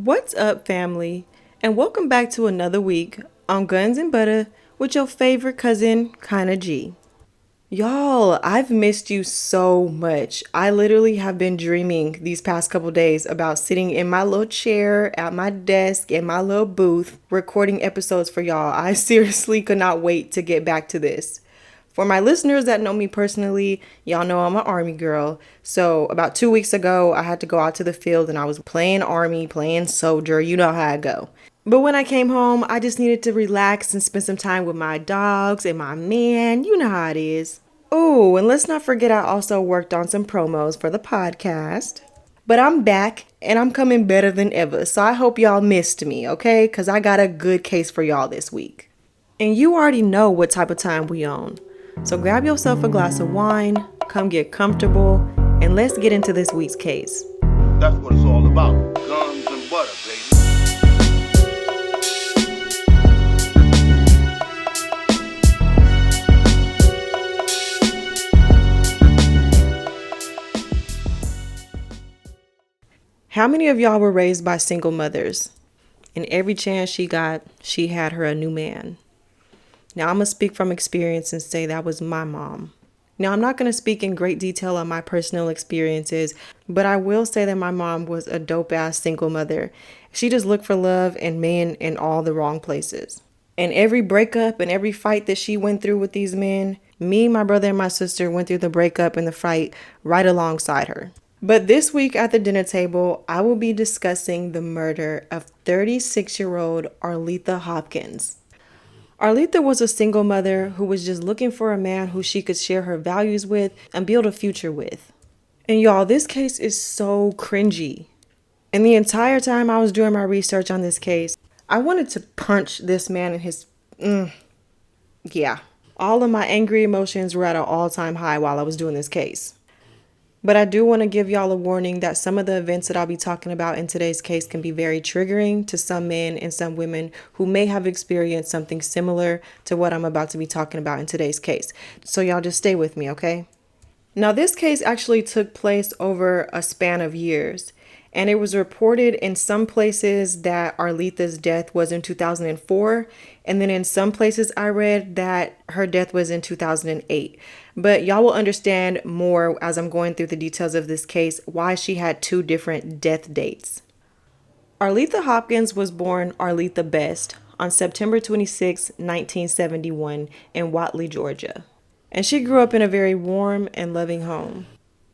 What's up, family? And welcome back to another week on Guns and Butter with your favorite cousin, Kinda G. Y'all, I've missed you so much. I literally have been dreaming these past couple days about sitting in my little chair at my desk in my little booth recording episodes for y'all. I seriously could not wait to get back to this. For my listeners that know me personally, y'all know I'm an Army girl. So about 2 weeks ago, I had to go out to the field and I was playing Army, playing soldier. You know how I go. But when I came home, I just needed to relax and spend some time with my dogs and my man. You know how it is. Oh, and let's not forget I also worked on some promos for the podcast. But I'm back and I'm coming better than ever. So I hope y'all missed me, okay? Because I got a good case for y'all this week. And you already know what type of time we on. So grab yourself a glass of wine, come get comfortable, and let's get into this week's case. That's what it's all about. Guns and butter, baby. How many of y'all were raised by single mothers? And every chance she got, she had her a new man. Now, I'm going to speak from experience and say that was my mom. Now, I'm not going to speak in great detail on my personal experiences, but I will say that my mom was a dope-ass single mother. She just looked for love and men in all the wrong places. And every breakup and every fight that she went through with these men, me, my brother, and my sister went through the breakup and the fight right alongside her. But this week at the dinner table, I will be discussing the murder of 36-year-old Arletha Hopkins. Arletha was a single mother who was just looking for a man who she could share her values with and build a future with. And y'all, this case is so cringy. And the entire time I was doing my research on this case, I wanted to punch this man in his... Yeah. All of my angry emotions were at an all-time high while I was doing this case. But I do want to give y'all a warning that some of the events that I'll be talking about in today's case can be very triggering to some men and some women who may have experienced something similar to what I'm about to be talking about in today's case. So y'all just stay with me, okay? Now, this case actually took place over a span of years, and it was reported in some places that Arletha's death was in 2004, and then in some places I read that her death was in 2008. But y'all will understand more as I'm going through the details of this case, why she had two different death dates. Arletha Hopkins was born Arletha Best on September 26, 1971 in Watley, Georgia. And she grew up in a very warm and loving home.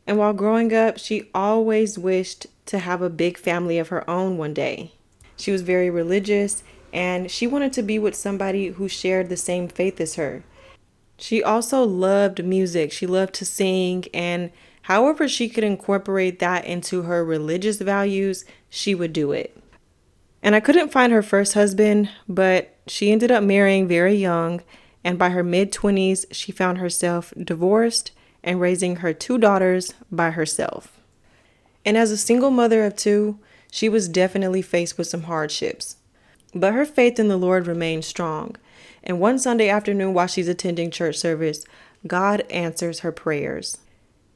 And while growing up, she always wished to have a big family of her own one day. She was very religious and she wanted to be with somebody who shared the same faith as her. She also loved music. She loved to sing, and however she could incorporate that into her religious values, she would do it. And I couldn't find her first husband, but she ended up marrying very young, and by her mid-20s, she found herself divorced and raising her two daughters by herself. And as a single mother of two, she was definitely faced with some hardships. But her faith in the Lord remained strong. And one Sunday afternoon while she's attending church service, God answers her prayers.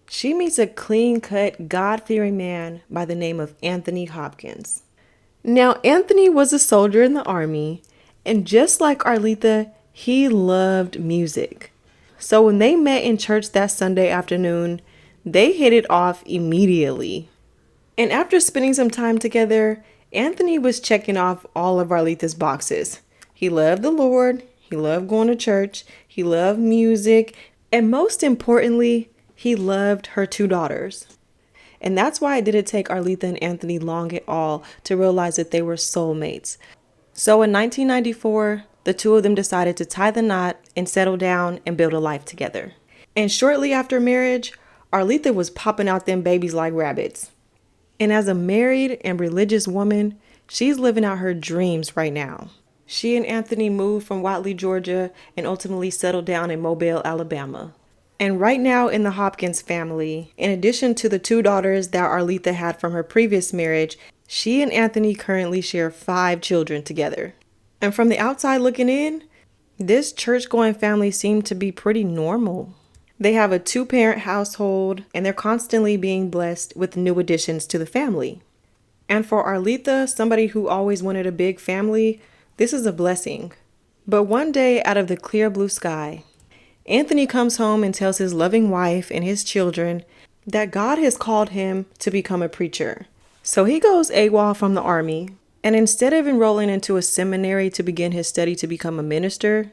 She meets a clean-cut, God-fearing man by the name of Anthony Hopkins. Now, Anthony was a soldier in the Army, and just like Arletha, he loved music. So when they met in church that Sunday afternoon, they hit it off immediately. And after spending some time together, Anthony was checking off all of Arletha's boxes. He loved the Lord, he loved going to church, he loved music, and most importantly, he loved her two daughters. And that's why it didn't take Arletha and Anthony long at all to realize that they were soulmates. So in 1994, the two of them decided to tie the knot and settle down and build a life together. And shortly after marriage, Arletha was popping out them babies like rabbits. And as a married and religious woman, she's living out her dreams right now. She and Anthony moved from Watley, Georgia, and ultimately settled down in Mobile, Alabama. And right now in the Hopkins family, in addition to the two daughters that Arletha had from her previous marriage, she and Anthony currently share 5 children together. And from the outside looking in, this church-going family seemed to be pretty normal. They have a 2-parent household, and they're constantly being blessed with new additions to the family. And for Arletha, somebody who always wanted a big family, this is a blessing. But one day, out of the clear blue sky, Anthony comes home and tells his loving wife and his children that God has called him to become a preacher. So he goes AWOL from the army, and instead of enrolling into a seminary to begin his study to become a minister,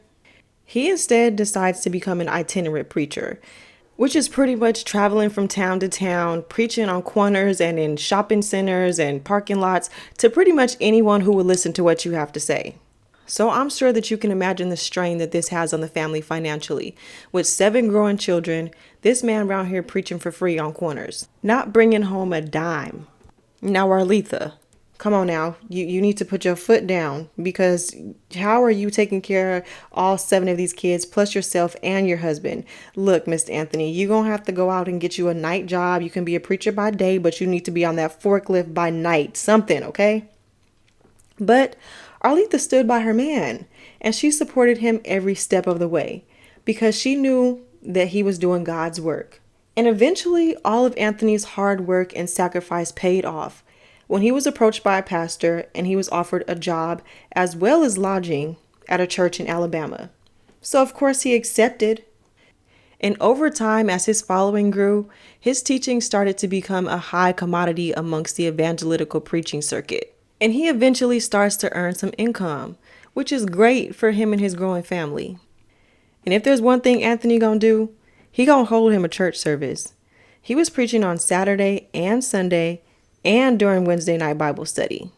he instead decides to become an itinerant preacher, which is pretty much traveling from town to town, preaching on corners and in shopping centers and parking lots to pretty much anyone who will listen to what you have to say. So I'm sure that you can imagine the strain that this has on the family financially. With 7 growing children, this man around here preaching for free on corners, not bringing home a dime. Now, Arletha, come on now. You need to put your foot down, because how are you taking care of all 7 of these kids, plus yourself and your husband? Look, Mr. Anthony, you're going to have to go out and get you a night job. You can be a preacher by day, but you need to be on that forklift by night. Something, okay? But Arletha stood by her man, and she supported him every step of the way because she knew that he was doing God's work. And eventually, all of Anthony's hard work and sacrifice paid off when he was approached by a pastor and he was offered a job as well as lodging at a church in Alabama. So, of course, he accepted. And over time, as his following grew, his teaching started to become a high commodity amongst the evangelical preaching circuit. And he eventually starts to earn some income, which is great for him and his growing family. And if there's one thing Anthony gonna do, he gonna hold him a church service. He was preaching on Saturday and Sunday and during Wednesday night Bible study.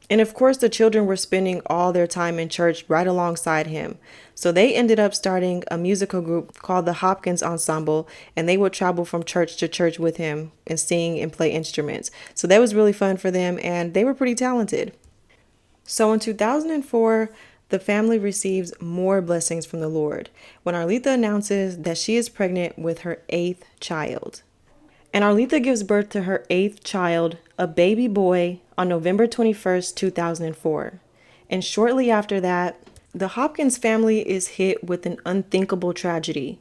And of course, the children were spending all their time in church right alongside him. So they ended up starting a musical group called the Hopkins Ensemble, and they would travel from church to church with him and sing and play instruments. So that was really fun for them, and they were pretty talented. So in 2004, the family receives more blessings from the Lord when Arletha announces that she is pregnant with her 8th child. And Arletha gives birth to her 8th child, a baby boy, on November 21st, 2004. And shortly after that, the Hopkins family is hit with an unthinkable tragedy.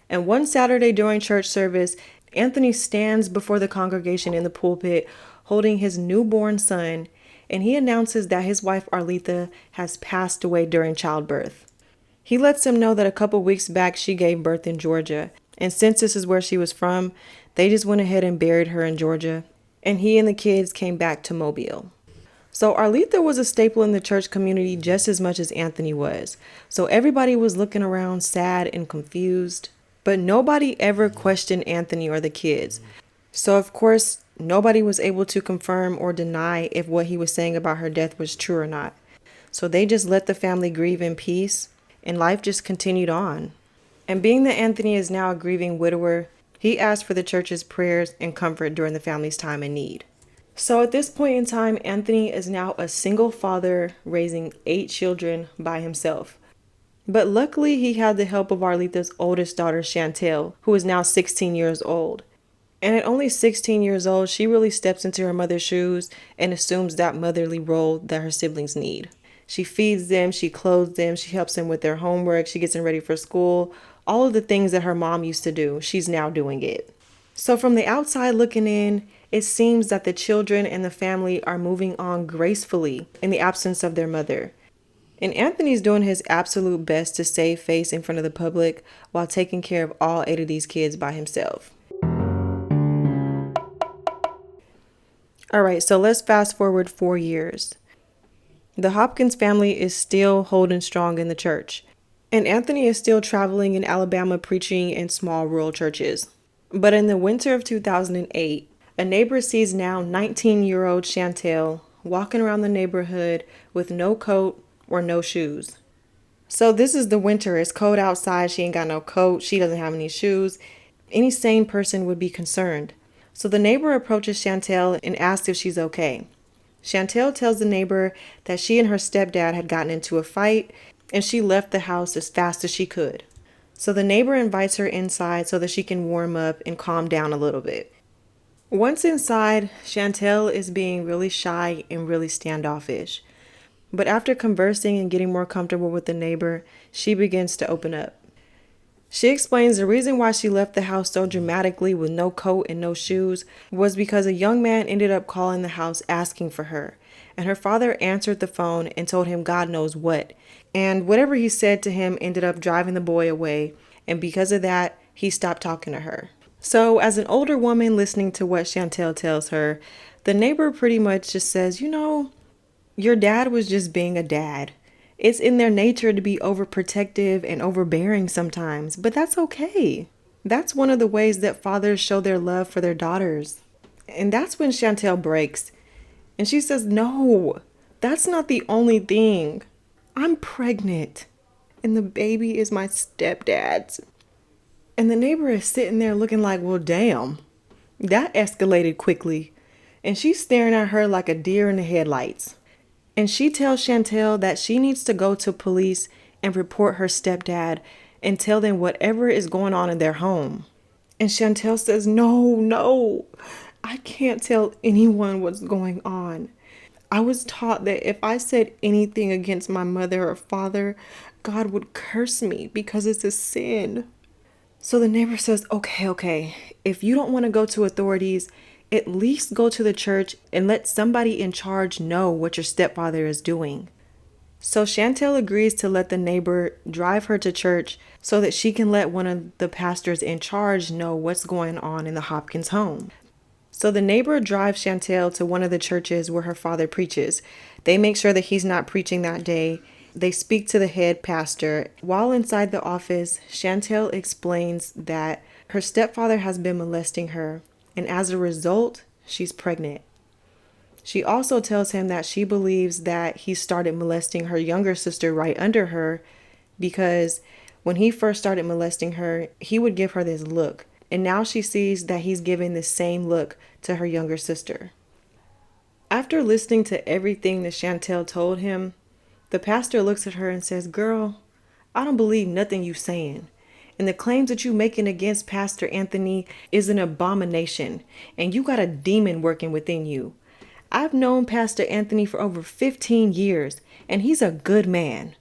And one Saturday during church service, Anthony stands before the congregation in the pulpit holding his newborn son, and he announces that his wife Arletha has passed away during childbirth. He lets them know that a couple weeks back she gave birth in Georgia, and since this is where she was from, they just went ahead and buried her in Georgia, and he and the kids came back to Mobile. So Arletha was a staple in the church community just as much as Anthony was. So everybody was looking around sad and confused, but nobody ever questioned Anthony or the kids. So of course, nobody was able to confirm or deny if what he was saying about her death was true or not. So they just let the family grieve in peace, and life just continued on. And being that Anthony is now a grieving widower, he asked for the church's prayers and comfort during the family's time in need. So at this point in time, Anthony is now a single father raising 8 children by himself. But luckily, he had the help of Arletha's oldest daughter, Chantel, who is now 16 years old. And at only 16 years old, she really steps into her mother's shoes and assumes that motherly role that her siblings need. She feeds them, she clothes them, she helps them with their homework, she gets them ready for school. All of the things that her mom used to do, she's now doing it. So from the outside looking in, it seems that the children and the family are moving on gracefully in the absence of their mother. And Anthony's doing his absolute best to save face in front of the public while taking care of all 8 of these kids by himself. All right, so let's fast forward 4 years. The Hopkins family is still holding strong in the church, and Anthony is still traveling in Alabama preaching in small rural churches. But in the winter of 2008, a neighbor sees now 19-year-old Chantel walking around the neighborhood with no coat or no shoes. So this is the winter. It's cold outside. She ain't got no coat. She doesn't have any shoes. Any sane person would be concerned. So the neighbor approaches Chantel and asks if she's okay. Chantel tells the neighbor that she and her stepdad had gotten into a fight and she left the house as fast as she could. So the neighbor invites her inside so that she can warm up and calm down a little bit. Once inside, Chantel is being really shy and really standoffish. But after conversing and getting more comfortable with the neighbor, she begins to open up. She explains the reason why she left the house so dramatically with no coat and no shoes was because a young man ended up calling the house asking for her. And her father answered the phone and told him God knows what. And whatever he said to him ended up driving the boy away. And because of that, he stopped talking to her. So, as an older woman listening to what Chantel tells her, the neighbor pretty much just says, your dad was just being a dad. It's in their nature to be overprotective and overbearing sometimes, but that's okay. That's one of the ways that fathers show their love for their daughters. And that's when Chantel breaks. And she says, no, that's not the only thing. I'm pregnant. And the baby is my stepdad's. And the neighbor is sitting there looking like, well, damn. That escalated quickly. And she's staring at her like a deer in the headlights. And she tells Chantel that she needs to go to police and report her stepdad and tell them whatever is going on in their home. And Chantel says, no, I can't tell anyone what's going on. I was taught that if I said anything against my mother or father, God would curse me because it's a sin. So the neighbor says, okay, if you don't want to go to authorities, at least go to the church and let somebody in charge know what your stepfather is doing. So Chantel agrees to let the neighbor drive her to church so that she can let one of the pastors in charge know what's going on in the Hopkins home. So the neighbor drives Chantel to one of the churches where her father preaches. They make sure that he's not preaching that day. They speak to the head pastor. While inside the office, Chantel explains that her stepfather has been molesting her, and as a result, she's pregnant. She also tells him that she believes that he started molesting her younger sister right under her because when he first started molesting her, he would give her this look. And now she sees that he's giving the same look to her younger sister. After listening to everything that Chantel told him, the pastor looks at her and says, girl, I don't believe nothing you saying. And the claims that you making against Pastor Anthony is an abomination. And you got a demon working within you. I've known Pastor Anthony for over 15 years, and he's a good man.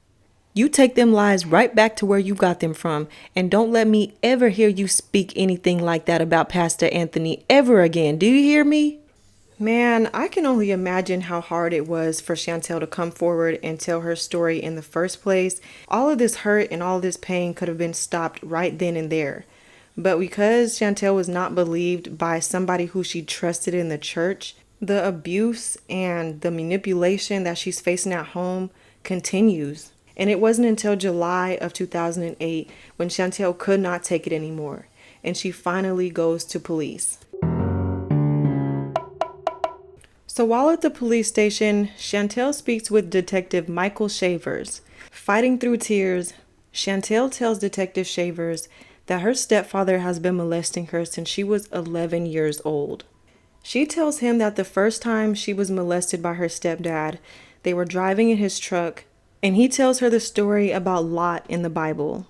You take them lies right back to where you got them from, and don't let me ever hear you speak anything like that about Pastor Anthony ever again. Do you hear me? Man, I can only imagine how hard it was for Chantel to come forward and tell her story in the first place. All of this hurt and all of this pain could have been stopped right then and there. But because Chantel was not believed by somebody who she trusted in the church, the abuse and the manipulation that she's facing at home continues. And it wasn't until July of 2008 when Chantel could not take it anymore, and she finally goes to police. So while at the police station, Chantel speaks with Detective Michael Shavers. Fighting through tears, Chantel tells Detective Shavers that her stepfather has been molesting her since she was 11 years old. She tells him that the first time she was molested by her stepdad, they were driving in his truck, and he tells her the story about Lot in the Bible.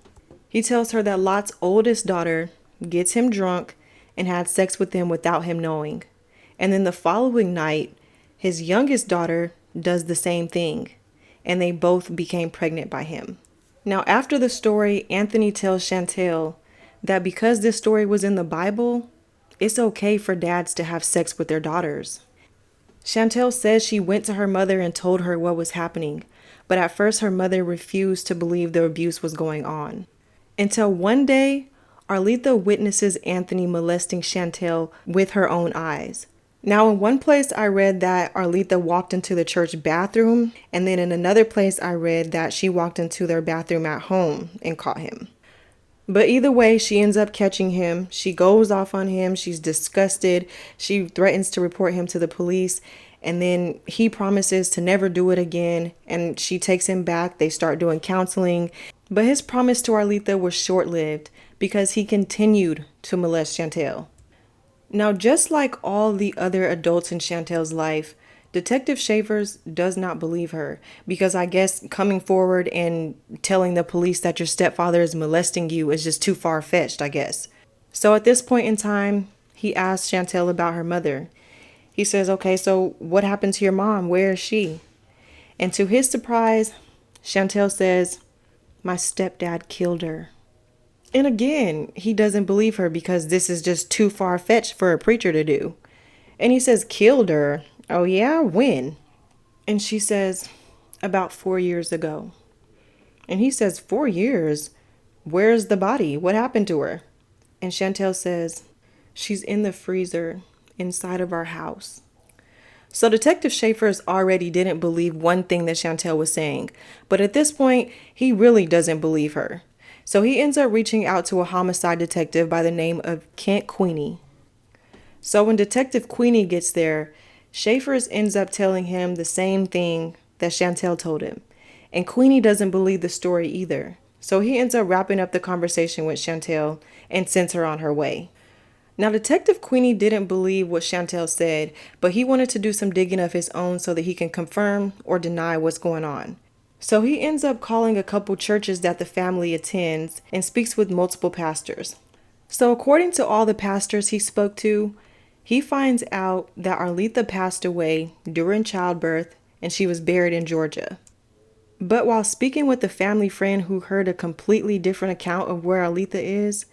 He tells her that Lot's oldest daughter gets him drunk and had sex with him without him knowing. And then the following night, his youngest daughter does the same thing, and they both became pregnant by him. Now, after the story, Anthony tells Chantel that because this story was in the Bible, it's okay for dads to have sex with their daughters. Chantel says she went to her mother and told her what was happening, but at first her mother refused to believe the abuse was going on. Until one day, Arletha witnesses Anthony molesting Chantel with her own eyes. Now, in one place I read that Arletha walked into the church bathroom, and then in another place I read that she walked into their bathroom at home and caught him. But either way, she ends up catching him. She goes off on him. She's disgusted. She threatens to report him to the police, and then he promises to never do it again, and she takes him back. They start doing counseling, but his promise to Arletha was short-lived because he continued to molest Chantel. Now, just like all the other adults in Chantel's life, Detective Shavers does not believe her because I guess coming forward and telling the police that your stepfather is molesting you is just too far-fetched, I guess. So at this point in time, he asks Chantel about her mother. He says, okay, so what happened to your mom? Where is she? And to his surprise, Chantel says, my stepdad killed her. And again, he doesn't believe her because this is just too far-fetched for a preacher to do. And he says, killed her. Oh yeah, when? And she says, about 4 years ago. And he says, 4 years? Where's the body? What happened to her? And Chantel says, she's in the freezer inside of our house. So Detective Schaefer's already didn't believe one thing that Chantel was saying, but at this point, he really doesn't believe her. So he ends up reaching out to a homicide detective by the name of Kent Queenie. So when Detective Queenie gets there, Schaefer's ends up telling him the same thing that Chantel told him. And Queenie doesn't believe the story either. So he ends up wrapping up the conversation with Chantel and sends her on her way. Now, Detective Queenie didn't believe what Chantel said, but he wanted to do some digging of his own so that he can confirm or deny what's going on. So he ends up calling a couple churches that the family attends and speaks with multiple pastors. So according to all the pastors he spoke to, he finds out that Arletha passed away during childbirth and she was buried in Georgia. But while speaking with a family friend who heard a completely different account of where Arletha is,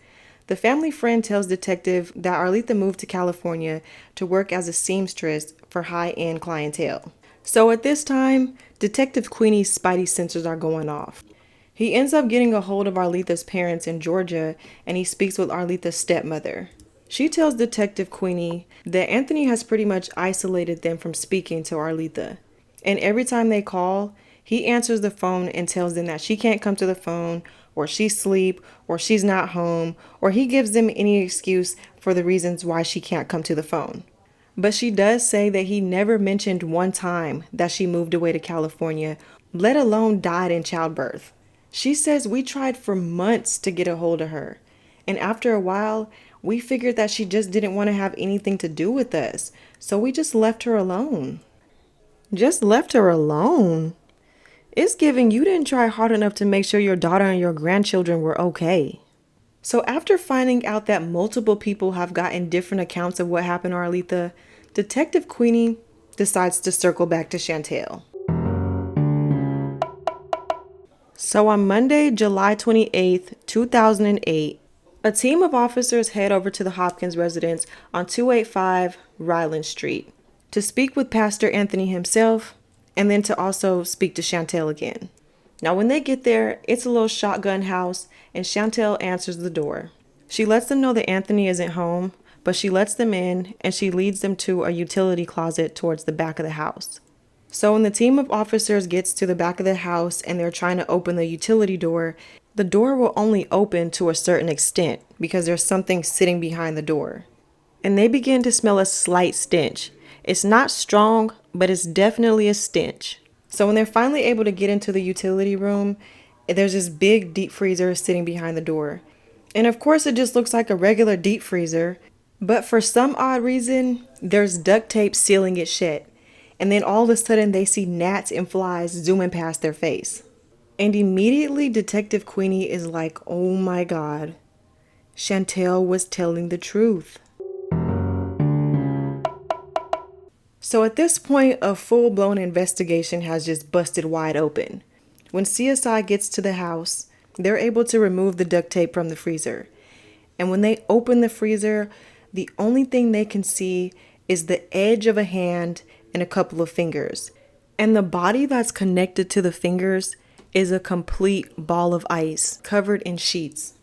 the family friend tells Detective that Arletha moved to California to work as a seamstress for high-end clientele. So at this time, Detective Queenie's spidey sensors are going off. He ends up getting a hold of Arletha's parents in Georgia, and he speaks with Arletha's stepmother. She tells Detective Queenie that Anthony has pretty much isolated them from speaking to Arletha. And every time they call, he answers the phone and tells them that she can't come to the phone, or she's asleep, or she's not home, or he gives them any excuse for the reasons why she can't come to the phone. But she does say that he never mentioned one time that she moved away to California, let alone died in childbirth. She says we tried for months to get a hold of her. And after a while, we figured that she just didn't want to have anything to do with us. So we just left her alone. Just left her alone? It's giving you didn't try hard enough to make sure your daughter and your grandchildren were okay. So after finding out that multiple people have gotten different accounts of what happened to Arletha, Detective Queenie decides to circle back to Chantel. So on Monday, July 28th, 2008, a team of officers head over to the Hopkins residence on 285 Ryland Street to speak with Pastor Anthony himself and then to also speak to Chantel again. Now when they get there, it's a little shotgun house and Chantel answers the door. She lets them know that Anthony isn't home, but she lets them in and she leads them to a utility closet towards the back of the house. So when the team of officers gets to the back of the house and they're trying to open the utility door, the door will only open to a certain extent because there's something sitting behind the door. And they begin to smell a slight stench. It's not strong, but it's definitely a stench. So when they're finally able to get into the utility room, there's this big deep freezer sitting behind the door. And of course it just looks like a regular deep freezer, but for some odd reason, there's duct tape sealing it shut. And then all of a sudden they see gnats and flies zooming past their face. And immediately Detective Queenie is like, oh my God, Chantel was telling the truth. So at this point, a full-blown investigation has just busted wide open. When CSI gets to the house, they're able to remove the duct tape from the freezer. And when they open the freezer, the only thing they can see is the edge of a hand and a couple of fingers. And the body that's connected to the fingers is a complete ball of ice covered in sheets.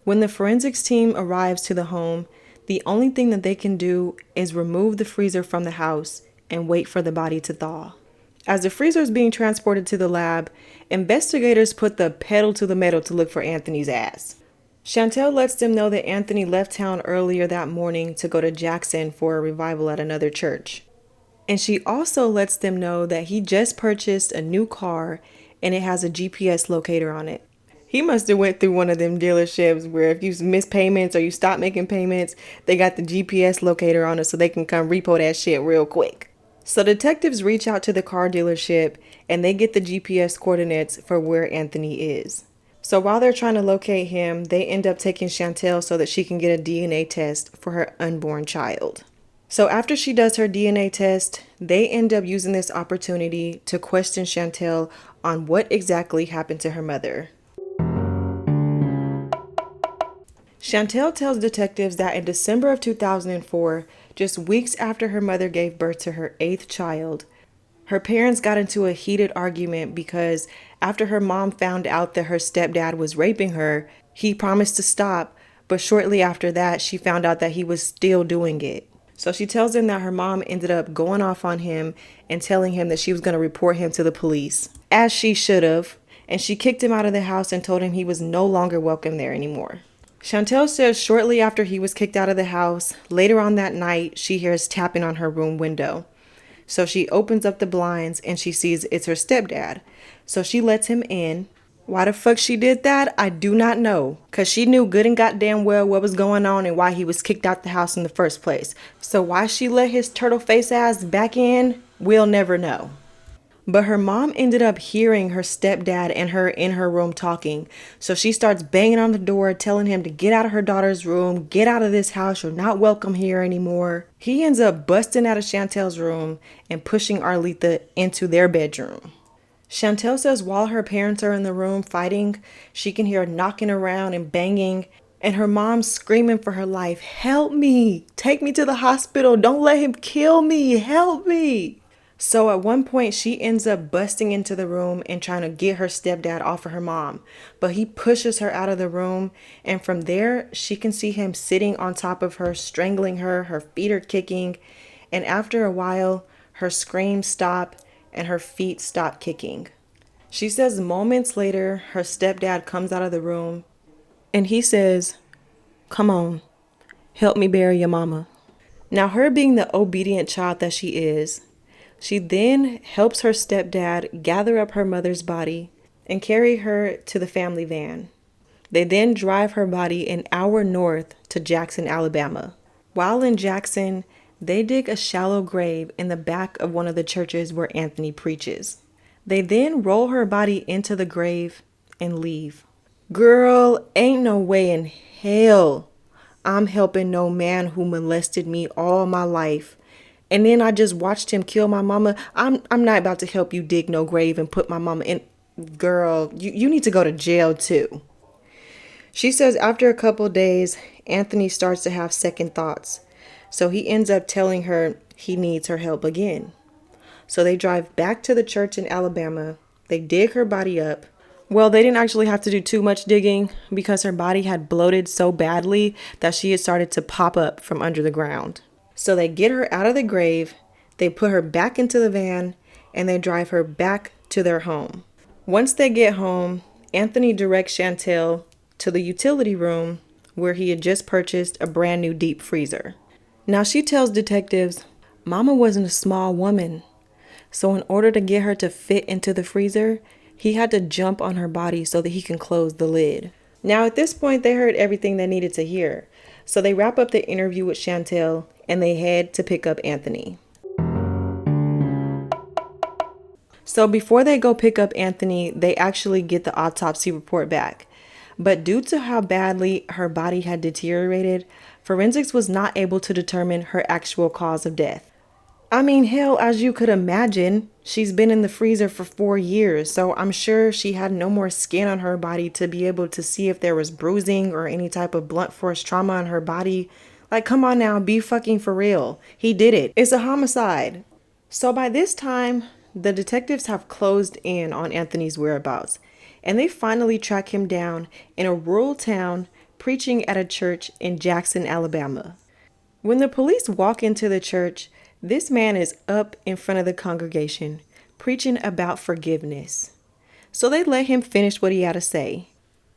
When the forensics team arrives to the home, the only thing that they can do is remove the freezer from the house and wait for the body to thaw. As the freezer is being transported to the lab, investigators put the pedal to the metal to look for Anthony's ass. Chantel lets them know that Anthony left town earlier that morning to go to Jackson for a revival at another church. And she also lets them know that he just purchased a new car and it has a GPS locator on it. He must have went through one of them dealerships where if you miss payments or you stop making payments, they got the GPS locator on it so they can come repo that shit real quick. So detectives reach out to the car dealership and they get the GPS coordinates for where Anthony is. So while they're trying to locate him, they end up taking Chantel so that she can get a DNA test for her unborn child. So after she does her DNA test, they end up using this opportunity to question Chantel on what exactly happened to her mother. Chantel tells detectives that in December of 2004, just weeks after her mother gave birth to her eighth child, her parents got into a heated argument because after her mom found out that her stepdad was raping her, he promised to stop, but shortly after that, she found out that he was still doing it. So she tells him that her mom ended up going off on him and telling him that she was going to report him to the police, as she should have, and she kicked him out of the house and told him he was no longer welcome there anymore. Chantel says shortly after he was kicked out of the house, later on that night, she hears tapping on her room window. So she opens up the blinds and she sees it's her stepdad. So she lets him in. Why the fuck she did that, I do not know. Because she knew good and goddamn well what was going on and why he was kicked out the house in the first place. So why she let his turtle face ass back in, we'll never know. But her mom ended up hearing her stepdad and her in her room talking. So she starts banging on the door, telling him to get out of her daughter's room, get out of this house, you're not welcome here anymore. He ends up busting out of Chantel's room and pushing Arletha into their bedroom. Chantel says while her parents are in the room fighting, she can hear knocking around and banging, and her mom screaming for her life, "Help me! Take me to the hospital! Don't let him kill me! Help me!" So at one point, she ends up busting into the room and trying to get her stepdad off of her mom. But he pushes her out of the room. And from there, she can see him sitting on top of her, strangling her. Her feet are kicking. And after a while, her screams stop and her feet stop kicking. She says moments later, her stepdad comes out of the room and he says, "Come on, help me bury your mama." Now, her being the obedient child that she is, she then helps her stepdad gather up her mother's body and carry her to the family van. They then drive her body an hour north to Jackson, Alabama. While in Jackson, they dig a shallow grave in the back of one of the churches where Anthony preaches. They then roll her body into the grave and leave. Girl, ain't no way in hell I'm helping no man who molested me all my life. And then I just watched him kill my mama. I'm not about to help you dig no grave and put my mama in. Girl, you need to go to jail too. She says after a couple days, Anthony starts to have second thoughts. So he ends up telling her he needs her help again. So they drive back to the church in Alabama. They dig her body up. Well, they didn't actually have to do too much digging because her body had bloated so badly that she had started to pop up from under the ground. So they get her out of the grave, they put her back into the van, and they drive her back to their home. Once they get home, Anthony directs Chantel to the utility room where he had just purchased a brand new deep freezer. Now she tells detectives, Mama wasn't a small woman. So in order to get her to fit into the freezer, he had to jump on her body so that he can close the lid. Now at this point, they heard everything they needed to hear. So they wrap up the interview with Chantel and they head to pick up Anthony. So before they go pick up Anthony, they actually get the autopsy report back. But due to how badly her body had deteriorated, forensics was not able to determine her actual cause of death. I mean, hell, as you could imagine, she's been in the freezer for 4 years, so I'm sure she had no more skin on her body to be able to see if there was bruising or any type of blunt force trauma on her body. Like, come on now, be fucking for real. He did it. It's a homicide. So by this time, the detectives have closed in on Anthony's whereabouts, and they finally track him down in a rural town preaching at a church in Jackson, Alabama. When the police walk into the church, this man is up in front of the congregation, preaching about forgiveness. So they let him finish what he had to say.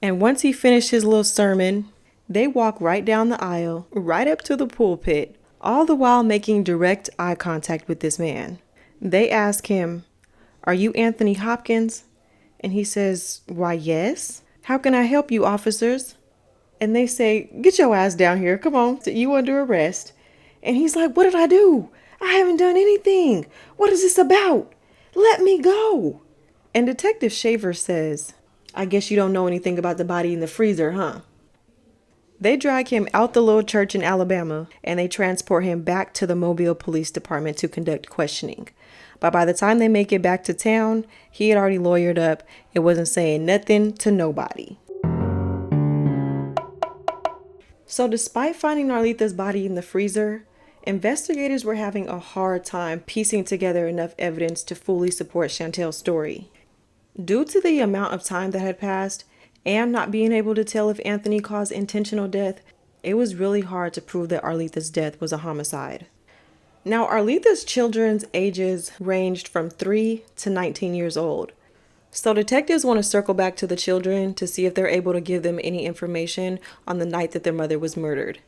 And once he finished his little sermon, they walk right down the aisle, right up to the pulpit, all the while making direct eye contact with this man. They ask him, "Are you Anthony Hopkins?" And he says, "Why, yes. How can I help you, officers?" And they say, "Get your ass down here. Come on. You under arrest." And he's like, "What did I do? I haven't done anything. What is this about? Let me go." And Detective Shaver says, "I guess you don't know anything about the body in the freezer, huh?" They drag him out the little church in Alabama and they transport him back to the Mobile Police Department to conduct questioning. But by the time they make it back to town, he had already lawyered up and wasn't saying nothing to nobody. So despite finding Arletha's body in the freezer, investigators were having a hard time piecing together enough evidence to fully support Chantel's story. Due to the amount of time that had passed and not being able to tell if Anthony caused intentional death, it was really hard to prove that Arletha's death was a homicide. Now, Arletha's children's ages ranged from 3 to 19 years old. So detectives want to circle back to the children to see if they're able to give them any information on the night that their mother was murdered.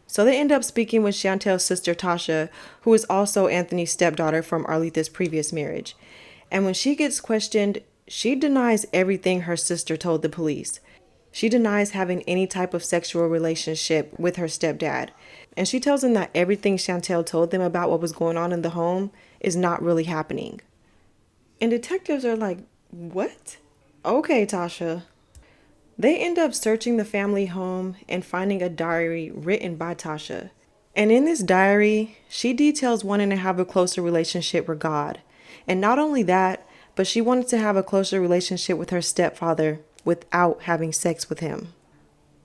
So they end up speaking with Chantel's sister Tasha, who is also Anthony's stepdaughter from Arletha's previous marriage. And when she gets questioned, she denies everything her sister told the police. She denies having any type of sexual relationship with her stepdad. And she tells them that everything Chantel told them about what was going on in the home is not really happening. And detectives are like, what? Okay, Tasha. They end up searching the family home and finding a diary written by Tasha. And in this diary, she details wanting to have a closer relationship with God. And not only that, but she wanted to have a closer relationship with her stepfather without having sex with him.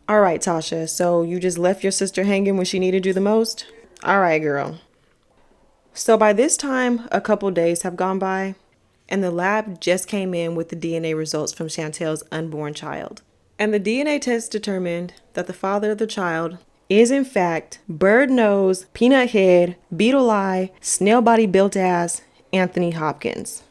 All right, Tasha, so you just left your sister hanging when she needed you the most? All right, girl. So by this time, a couple days have gone by, and the lab just came in with the DNA results from Chantel's unborn child. And the DNA test determined that the father of the child is in fact bird nose, peanut head, beetle eye, snail body built ass Anthony Hopkins.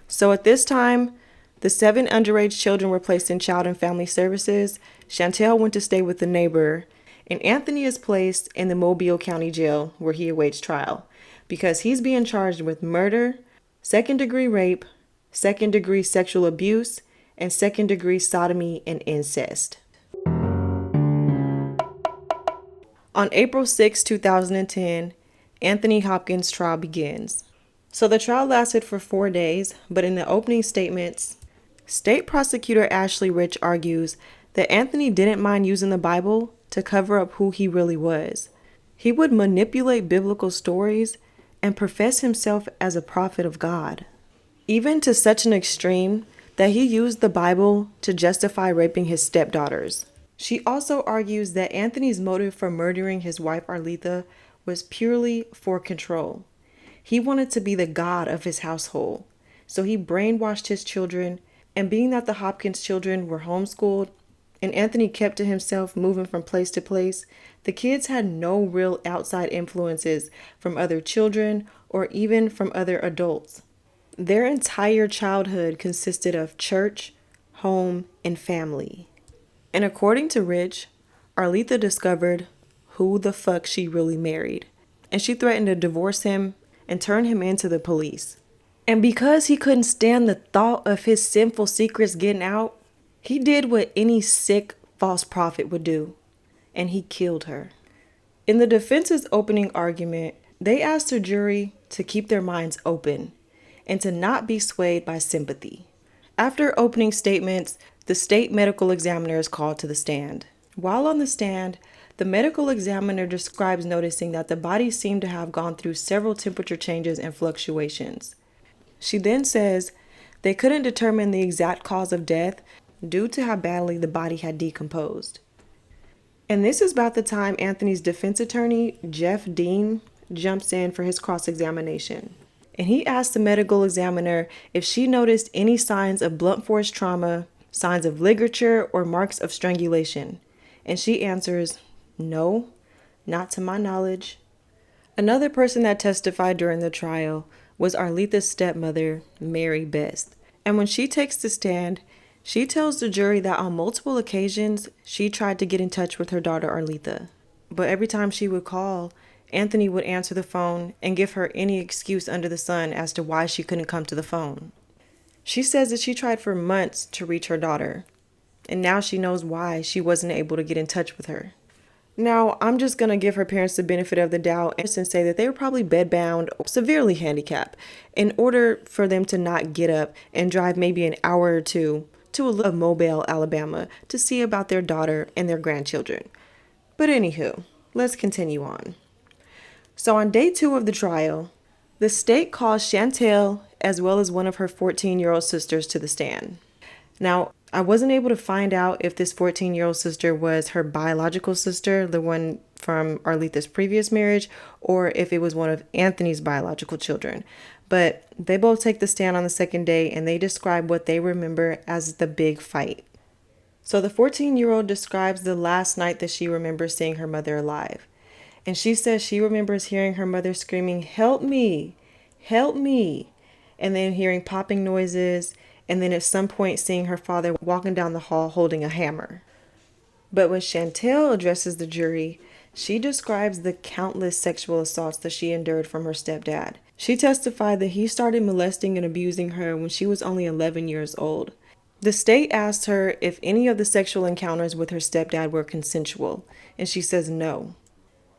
So at this time, the 7 underage children were placed in Child and Family Services. Chantel went to stay with the neighbor, and Anthony is placed in the Mobile County Jail where he awaits trial because he's being charged with murder, second-degree rape, second-degree sexual abuse, and second-degree sodomy and incest. On April 6, 2010, Anthony Hopkins' trial begins. So the trial lasted for 4 days, but in the opening statements, State Prosecutor Ashley Rich argues that Anthony didn't mind using the Bible to cover up who he really was. He would manipulate biblical stories and profess himself as a prophet of God, even to such an extreme that he used the Bible to justify raping his stepdaughters. She also argues that Anthony's motive for murdering his wife Arletha was purely for control. He wanted to be the god of his household, so he brainwashed his children, and being that the Hopkins children were homeschooled and Anthony kept to himself moving from place to place, the kids had no real outside influences from other children or even from other adults. Their entire childhood consisted of church, home, and family. And according to Rich, Arletha discovered who the fuck she really married, and she threatened to divorce him and turn him into the police. And because he couldn't stand the thought of his sinful secrets getting out, he did what any sick false prophet would do, and he killed her. In the defense's opening argument, they asked the jury to keep their minds open and to not be swayed by sympathy. After opening statements, the state medical examiner is called to the stand. While on the stand, the medical examiner describes noticing that the body seemed to have gone through several temperature changes and fluctuations. She then says they couldn't determine the exact cause of death due to how badly the body had decomposed. And this is about the time Anthony's defense attorney, Jeff Dean, jumps in for his cross-examination. And he asks the medical examiner if she noticed any signs of blunt force trauma, signs of ligature, or marks of strangulation. And she answers, no, not to my knowledge. Another person that testified during the trial was Arletha's stepmother, Mary Best. And when she takes the stand, she tells the jury that on multiple occasions, she tried to get in touch with her daughter Arletha. But every time she would call, Anthony would answer the phone and give her any excuse under the sun as to why she couldn't come to the phone. She says that she tried for months to reach her daughter, and now she knows why she wasn't able to get in touch with her. Now, I'm just going to give her parents the benefit of the doubt and say that they were probably bedbound or severely handicapped in order for them to not get up and drive maybe an hour or two to Mobile, Alabama to see about their daughter and their grandchildren. But anywho, let's continue on. So on day 2 of the trial, the state calls Chantel as well as one of her 14-year-old sisters to the stand. Now, I wasn't able to find out if this 14-year-old sister was her biological sister, the one from Arletha's previous marriage, or if it was one of Anthony's biological children. But they both take the stand on the second day and they describe what they remember as the big fight. So the 14-year-old describes the last night that she remembers seeing her mother alive. And she says she remembers hearing her mother screaming, "Help me! Help me!" And then hearing popping noises, and then at some point seeing her father walking down the hall holding a hammer. But when Chantel addresses the jury, she describes the countless sexual assaults that she endured from her stepdad. She testified that he started molesting and abusing her when she was only 11 years old. The state asked her if any of the sexual encounters with her stepdad were consensual, and she says no.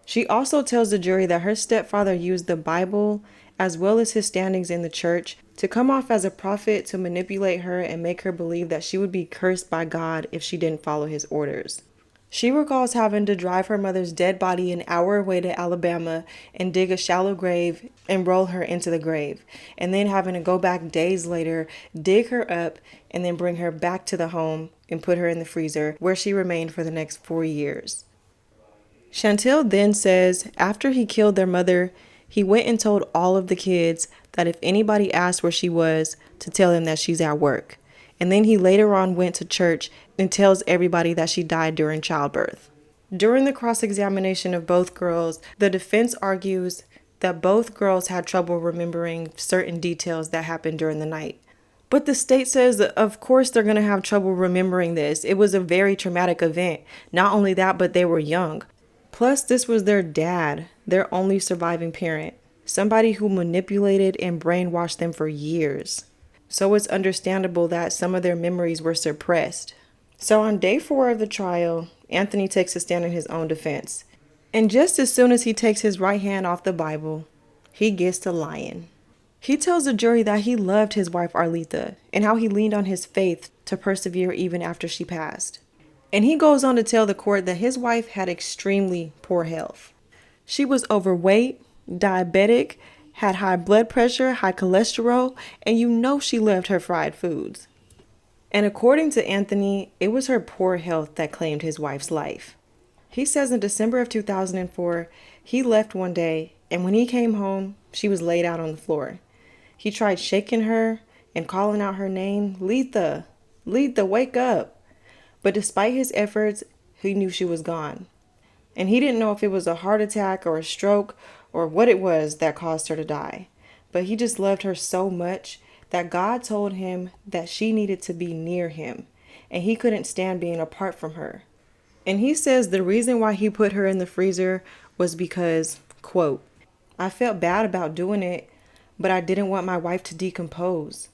She also tells the jury that her stepfather used the Bible, as well as his standings in the church, to come off as a prophet to manipulate her and make her believe that she would be cursed by God if she didn't follow his orders. She recalls having to drive her mother's dead body an hour away to Alabama and dig a shallow grave and roll her into the grave, and then having to go back days later, dig her up, and then bring her back to the home and put her in the freezer, where she remained for the next 4 years. Chantel then says after he killed their mother, he went and told all of the kids that if anybody asked where she was, to tell them that she's at work. And then he later on went to church and tells everybody that she died during childbirth. During the cross-examination of both girls, the defense argues that both girls had trouble remembering certain details that happened during the night. But the state says that of course they're going to have trouble remembering this. It was a very traumatic event. Not only that, but they were young. Plus, this was their dad, their only surviving parent, somebody who manipulated and brainwashed them for years. So it's understandable that some of their memories were suppressed. So on day 4 of the trial, Anthony takes a stand in his own defense. And just as soon as he takes his right hand off the Bible, he gets to lying. He tells the jury that he loved his wife Arletha and how he leaned on his faith to persevere even after she passed. And he goes on to tell the court that his wife had extremely poor health. She was overweight, diabetic, had high blood pressure, high cholesterol, and you know she loved her fried foods. And according to Anthony, it was her poor health that claimed his wife's life. He says in December of 2004, he left one day, and when he came home, she was laid out on the floor. He tried shaking her and calling out her name, "Letha, Letha, wake up." But despite his efforts, he knew she was gone. And he didn't know if it was a heart attack or a stroke or what it was that caused her to die. But he just loved her so much that God told him that she needed to be near him, and he couldn't stand being apart from her. And he says the reason why he put her in the freezer was because, quote, "I felt bad about doing it, but I didn't want my wife to decompose.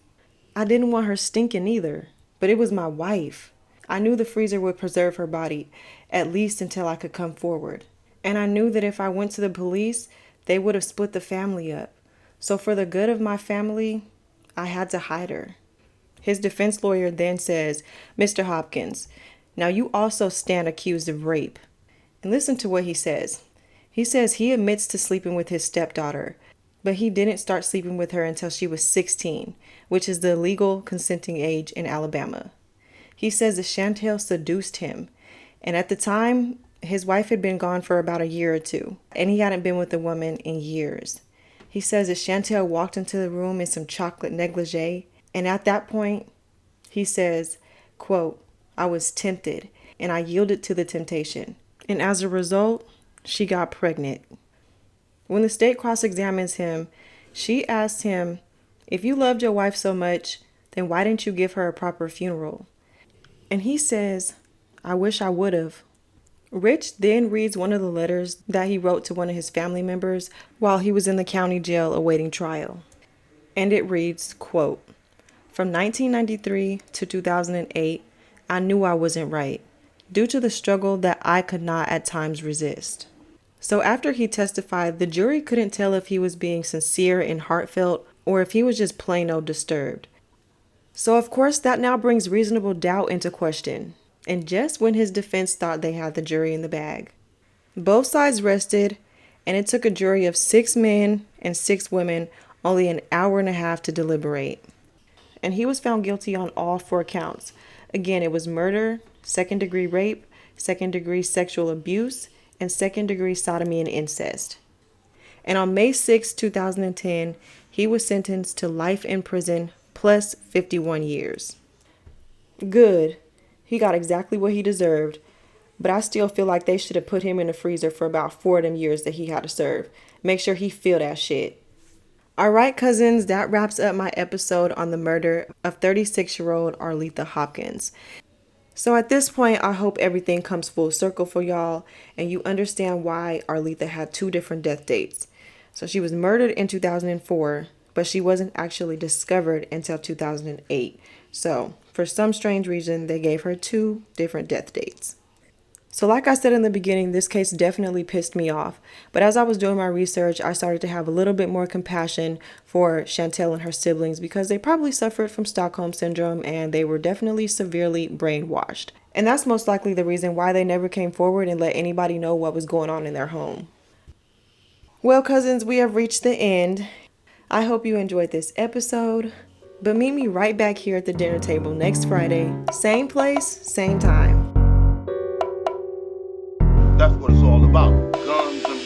I didn't want her stinking either, but it was my wife. I knew the freezer would preserve her body, at least until I could come forward. And I knew that if I went to the police, they would have split the family up. So for the good of my family, I had to hide her." His defense lawyer then says, "Mr. Hopkins, now you also stand accused of rape." And listen to what he says. He says he admits to sleeping with his stepdaughter, but he didn't start sleeping with her until she was 16, which is the legal consenting age in Alabama. He says that Chantel seduced him, and at the time, his wife had been gone for about a year or two, and he hadn't been with a woman in years. He says that Chantel walked into the room in some chocolate negligee, and at that point, he says, quote, "I was tempted, and I yielded to the temptation. And as a result, she got pregnant." When the state cross-examines him, she asks him, "If you loved your wife so much, then why didn't you give her a proper funeral?" And he says, "I wish I would have." Rich then reads one of the letters that he wrote to one of his family members while he was in the county jail awaiting trial. And it reads, quote, "From 1993 to 2008, I knew I wasn't right, due to the struggle that I could not at times resist." So after he testified, the jury couldn't tell if he was being sincere and heartfelt or if he was just plain old disturbed. So of course that now brings reasonable doubt into question, and just when his defense thought they had the jury in the bag. Both sides rested, and it took a jury of 6 men and 6 women only an hour and a half to deliberate. And he was found guilty on all 4 counts Again, it was murder, second-degree rape, second-degree sexual abuse, and second-degree sodomy and incest. And on May 6, 2010, he was sentenced to life in prison plus 51 years. Good. He got exactly what he deserved, but I still feel like they should have put him in the freezer for about 4 of them years that he had to serve. Make sure he feel that shit. All right, cousins, that wraps up my episode on the murder of 36-year-old Arletha Hopkins. So at this point, I hope everything comes full circle for y'all and you understand why Arletha had 2 different death dates. So she was murdered in 2004, but she wasn't actually discovered until 2008. So for some strange reason, they gave her 2 different death dates. So like I said in the beginning, this case definitely pissed me off. But as I was doing my research, I started to have a little bit more compassion for Chantel and her siblings because they probably suffered from Stockholm Syndrome and they were definitely severely brainwashed. And that's most likely the reason why they never came forward and let anybody know what was going on in their home. Well, cousins, we have reached the end. I hope you enjoyed this episode. But meet me right back here at the dinner table next Friday. Same place, same time. That's what it's all about. Guns and